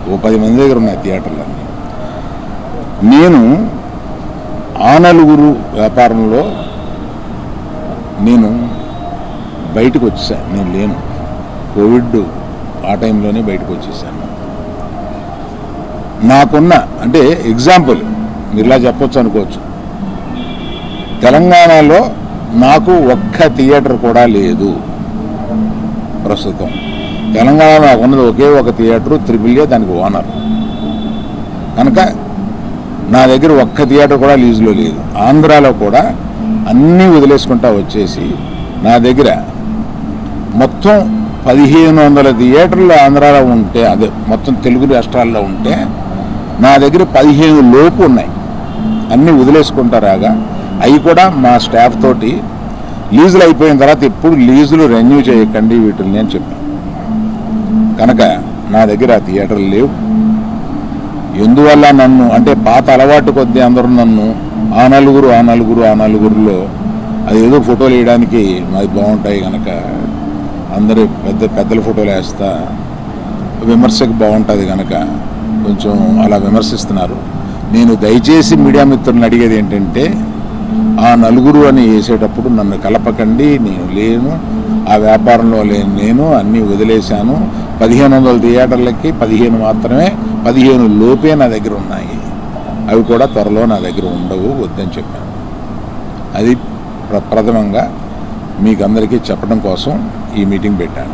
ఓ 10 మంది దగ్గర ఉన్నాయి థియేటర్లన్నీ. నేను ఆ నలుగురు వ్యాపారంలో నేను బయటకు వచ్చేసాను. నేను లేను, కోవిడ్ ఆ టైంలోనే బయటకు వచ్చేసాను. నాకున్న అంటే ఎగ్జాంపుల్ మీరులా చెప్పొచ్చు అనుకోవచ్చు, తెలంగాణలో నాకు ఒక్క థియేటర్ కూడా లేదు ప్రస్తుతం. తెలంగాణలో నాకు ఉన్నది ఒకే ఒక థియేటరు, AAA, దానికి ఓనర్. కనుక నా దగ్గర ఒక్క థియేటర్ కూడా లీజులో లేదు. ఆంధ్రాలో కూడా అన్నీ వదిలేసుకుంటా వచ్చేసి నా దగ్గర మొత్తం 1500 థియేటర్లు ఆంధ్రాలో ఉంటే, అదే మొత్తం తెలుగు రాష్ట్రాల్లో ఉంటే నా దగ్గర 15 లోపు ఉన్నాయి. అన్నీ వదిలేసుకుంటారాగా అవి కూడా మా స్టాఫ్ తోటి లీజులు అయిపోయిన తర్వాత ఎప్పుడు లీజులు రెన్యూ చేయకండి వీటిని అని చెప్పాను. కనుక నా దగ్గర ఆ థియేటర్లు లేవు. ఎందువల్ల నన్ను అంటే పాత అలవాటు కొద్దీ అందరూ నన్ను ఆ నలుగురులో అది ఏదో ఫోటోలు వేయడానికి మాది బాగుంటాయి కనుక అందరూ పెద్దల ఫోటోలు వేస్తా విమర్శకు బాగుంటుంది కనుక కొంచెం అలా విమర్శిస్తున్నారు. నేను దయచేసి మీడియా మిత్రులను అడిగేది ఏంటంటే, ఆ నలుగురు అని వేసేటప్పుడు నన్ను కలపకండి. నేను లేను, ఆ వ్యాపారంలో లేను, నేను అన్నీ వదిలేశాను. 1500 థియేటర్లకి 15 మాత్రమే, 15 లోపే నా దగ్గర ఉన్నాయి. అవి కూడా త్వరలో నా దగ్గర ఉండవు, వద్దని చెప్పాను. అది ప్రథమంగా మీకు అందరికీ చెప్పడం కోసం ఈ మీటింగ్ పెట్టాను.